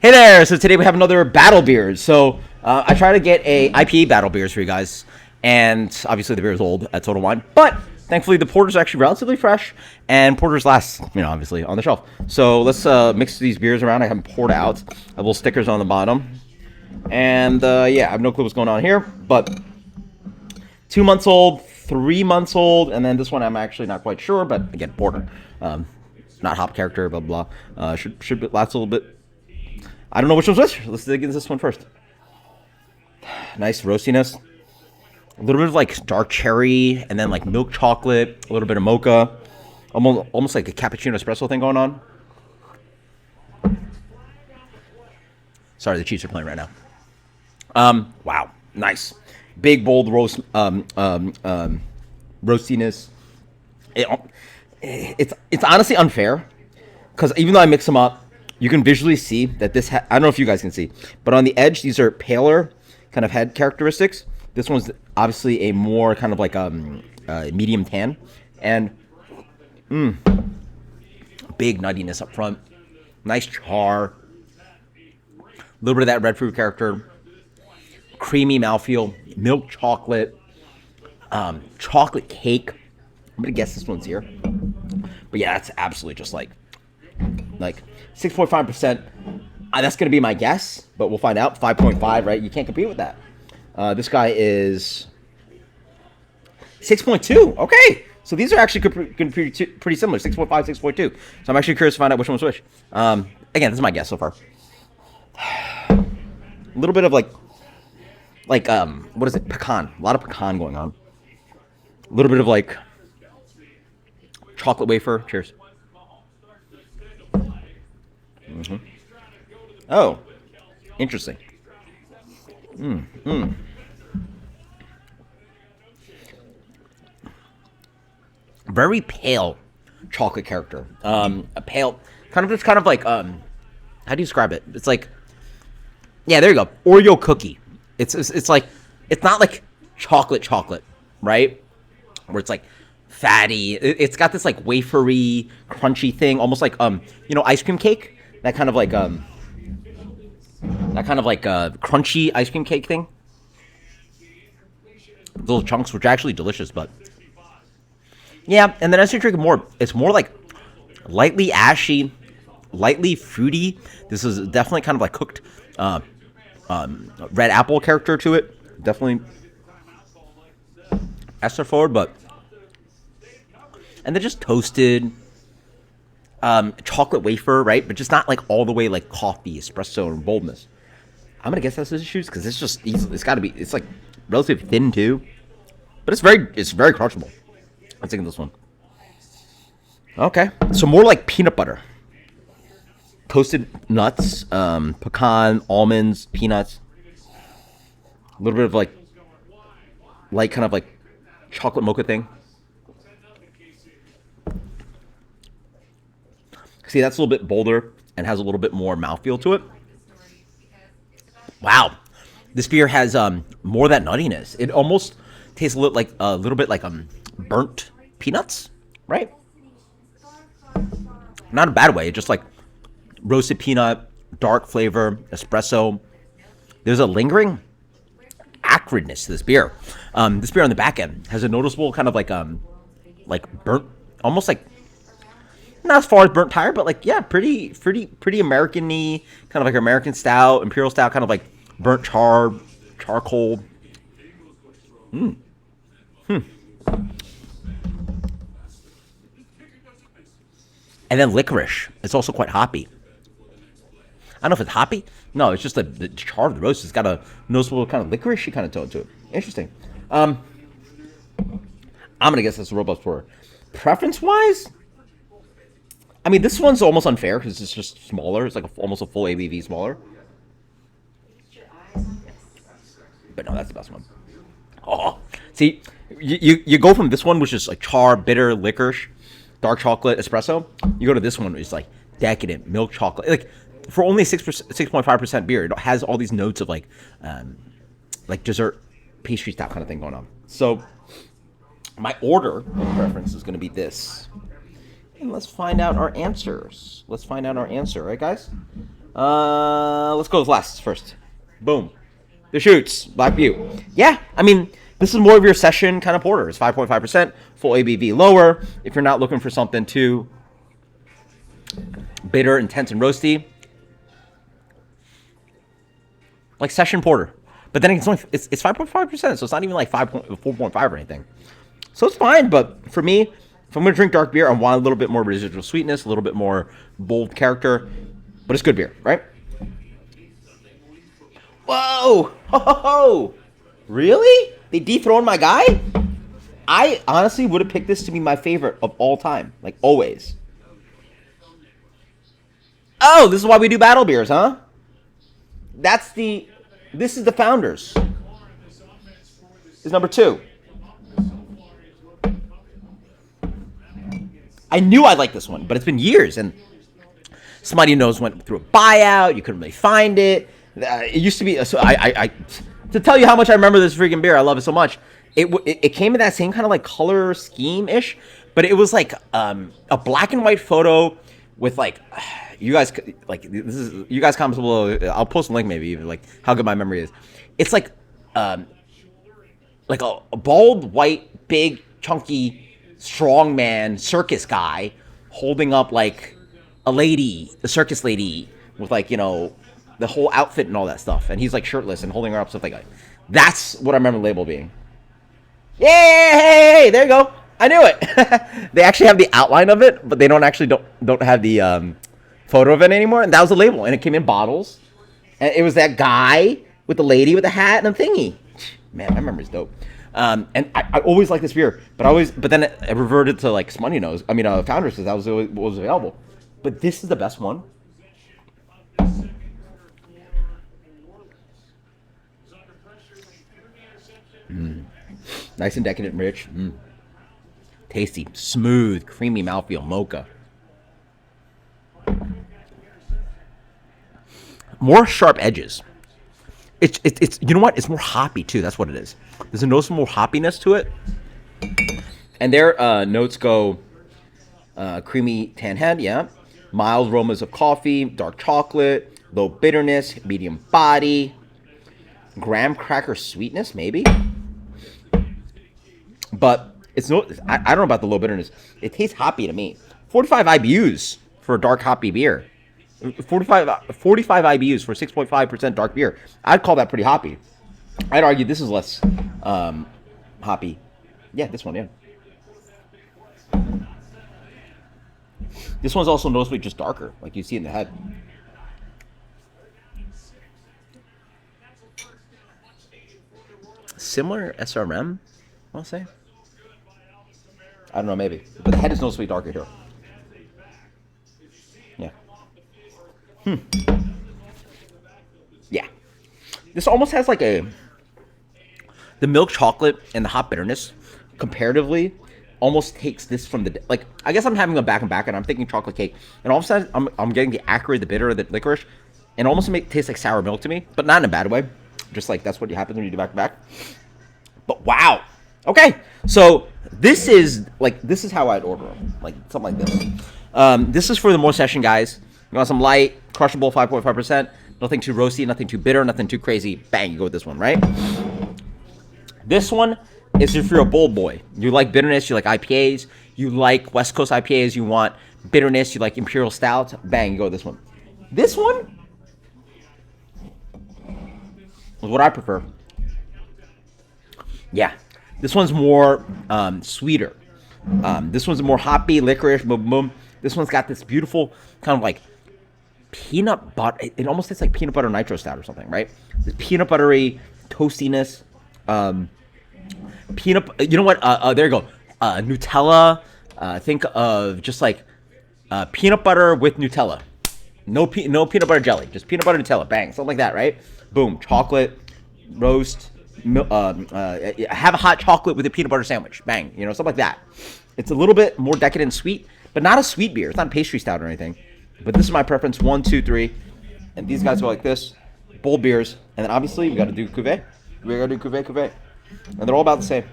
Hey there! So today we have another battle beers. So I try to get a IPA battle beers for you guys, and obviously the beer is old at Total Wine, but thankfully the porters are actually relatively fresh, and porters last, obviously on the shelf. So let's mix these beers around. I have them poured out. I have little stickers on the bottom, and yeah, I have no clue what's going on here, but 2 months old, 3 months old, and then this one I'm actually not quite sure, but again, porter, not hop character, blah blah. Should last a little bit. I don't know which one's which. Let's dig into this one first. Nice roastiness. A little bit of like dark cherry, and then like milk chocolate, a little bit of mocha. Almost like a cappuccino espresso thing going on. Sorry, the Chiefs are playing right now. Wow, nice. Big, bold roastiness. It's honestly unfair, because even though I mix them up, you can visually see that this, I don't know if you guys can see, but on the edge, these are paler kind of head characteristics. This one's obviously a more kind of like medium tan. And big nuttiness up front. Nice char. A little bit of that red fruit character. Creamy mouthfeel. Milk chocolate. Chocolate cake. I'm going to guess this one's here. But yeah, that's absolutely just like 6.5%. That's going to be my guess, but we'll find out. 5.5, right? You can't compete with that. This guy is 6.2. Okay. So these are actually pretty similar. 6.5, 6.2. So I'm actually curious to find out which one's which. Again, this is my guess so far. A little bit of like what is it? Pecan. A lot of pecan going on. A little bit of like chocolate wafer. Cheers. Mm-hmm. Oh, interesting. Very pale chocolate character. A pale, kind of like how do you describe it? It's like, yeah, there you go. Oreo cookie. It's like, it's not like chocolate, right? Where it's like fatty. It's got this like wafery, crunchy thing, almost like ice cream cake. That kind of like crunchy ice cream cake thing. Little chunks, which are actually delicious, but yeah. And then as you drink more, it's more like lightly ashy, lightly fruity. This is definitely kind of like cooked red apple character to it. Definitely ester forward, but and then just toasted. Chocolate wafer, right? But just not like all the way like coffee, espresso, and boldness. I'm gonna guess that's his issues because it's got to be. It's like relatively thin too, but it's very crushable. Let's take this one. Okay, so more like peanut butter, toasted nuts, pecan, almonds, peanuts, a little bit of like kind of like chocolate mocha thing. See, that's a little bit bolder and has a little bit more mouthfeel to it. Wow. This beer has more of that nuttiness. It almost tastes a little bit like burnt peanuts, right? Not in a bad way. It's just like roasted peanut, dark flavor, espresso. There's a lingering acridness to this beer. This beer on the back end has a noticeable kind of like burnt, almost like, not as far as burnt tire, but like, yeah, pretty American-y, kind of like American style, imperial style, kind of like burnt charcoal. And then licorice. It's also quite hoppy. I don't know if it's hoppy. No, it's just the char of the roast. It's got a noticeable kind of licorice kind of tone to it. Interesting. I'm gonna guess that's a robust pour. Preference-wise, I mean, this one's almost unfair because it's just smaller. It's like almost a full ABV smaller. But no, that's the best one. Oh, see, you go from this one, which is like char, bitter, licorice, dark chocolate, espresso. You go to this one, which is like decadent, milk chocolate. Like for only 6.5% beer, it has all these notes of like dessert, pastry style kind of thing going on. So my order of preference is going to be this. And let's find out our answers. Right, guys? Let's go with last first. Boom. Deschuttes, Black Butte. Yeah, I mean, this is more of your session kind of porter. It's 5.5%, full ABV lower. If you're not looking for something too bitter, intense, and roasty, like session porter. But then it's 5.5%, so it's not even like 4.5 or anything. So it's fine, but for me, if I'm going to drink dark beer, I want a little bit more residual sweetness, a little bit more bold character, but it's good beer, right? Whoa! Ho, ho, ho. Really? They dethroned my guy? I honestly would have picked this to be my favorite of all time, like always. Oh, this is why we do battle beers, huh? This is the Founders. Is number 2. I knew I'd like this one, but it's been years, and Smuttynose went through a buyout. You couldn't really find it. It used to be. So I to tell you how much I remember this freaking beer, I love it so much. It came in that same kind of like color scheme ish, but it was like a black and white photo with like you guys comment below. I'll post a link maybe even like how good my memory is. It's like a bald white big chunky strong man circus guy holding up like a lady, the circus lady with like, you know, the whole outfit and all that stuff, and he's like shirtless and holding her up, stuff like that. That's what I remember the label being. Yay! There you go. I knew it. They actually have the outline of it, but they don't have the photo of it anymore. And that was the label, and it came in bottles, and it was that guy with the lady with the hat and the thingy. Man, my memory's dope. And I always liked this beer, but then it reverted to like Smuttynose. I mean, Founders, because that was what was available. But this is the best one. Nice and decadent, rich. Tasty, smooth, creamy mouthfeel, mocha. More sharp edges. It's you know what? It's more hoppy too. That's what it is. There's a noticeable more hoppiness to it. And their notes go creamy tan head, yeah. Mild aromas of coffee, dark chocolate, low bitterness, medium body, graham cracker sweetness, maybe. But it's no. I don't know about the low bitterness. It tastes hoppy to me. 45 IBUs for a dark hoppy beer. 45 IBUs for 6.5% dark beer. I'd call that pretty hoppy. I'd argue this is less hoppy. Yeah, this one, yeah. This one's also noticeably just darker, like you see in the head. Similar SRM, I'll say. I don't know, maybe. But the head is noticeably darker here. Yeah. Yeah. This almost has like the milk chocolate and the hot bitterness comparatively almost takes this from the, like, I guess I'm having a back and back and I'm thinking chocolate cake, and all of a sudden I'm getting the acrid, the bitter, the licorice, and almost tastes like sour milk to me, but not in a bad way. Just like that's what happens when you do back to back. But wow. Okay, so this is how I'd order them, like something like this. This is for the more session guys. You want some light, crushable, 5.5%. Nothing too roasty, nothing too bitter, nothing too crazy. Bang, you go with this one, right? This one is if you're a bold boy. You like bitterness, you like IPAs, you like West Coast IPAs, you want bitterness, you like Imperial Stout. Bang, you go with this one. This one is what I prefer. Yeah. This one's more sweeter. This one's more hoppy, licorice, boom, boom. This one's got this beautiful kind of like peanut butter. It almost tastes like peanut butter nitro stout or something, right? This peanut buttery toastiness. You know what? There you go. Nutella. Think of just like peanut butter with Nutella. No peanut butter jelly. Just peanut butter Nutella. Bang. Something like that, right? Boom. Chocolate, roast. Have a hot chocolate with a peanut butter sandwich. Bang. You know, something like that. It's a little bit more decadent and sweet, but not a sweet beer. It's not a pastry stout or anything. But this is my preference. 1, 2, 3. And these guys go like this. Bold beers. And then obviously we got to do Cuvee. We got to do Cuvee. And they're all about the same.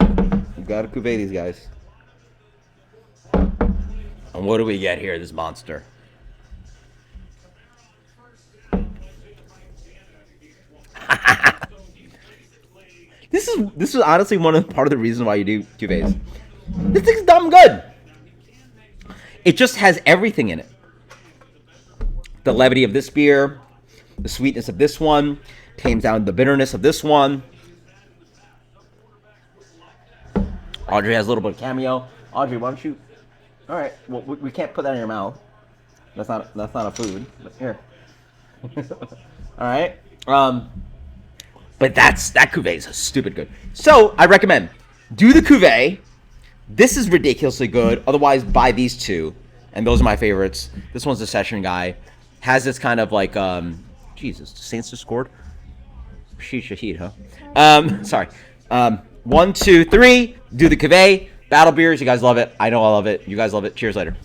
You got to Cuvee these guys. And what do we get here, this monster? this is honestly part of the reason why you do cuvées. This thing's dumb good. It just has everything in it. The levity of this beer, the sweetness of this one, tames down the bitterness of this one. Audrey has a little bit of cameo. Audrey, why don't you? All right. Well, we can't put that in your mouth. That's not a food. But here. All right. But that cuvee is stupid good. So I recommend do the cuvee. This is ridiculously good. Otherwise, buy these two, and those are my favorites. This one's a session guy. Has this kind of like Jesus, Saints just scored. Shahid, huh? Sorry. 1, 2, 3. Do the cuvee. Battle beers. You guys love it. I know I love it. You guys love it. Cheers later.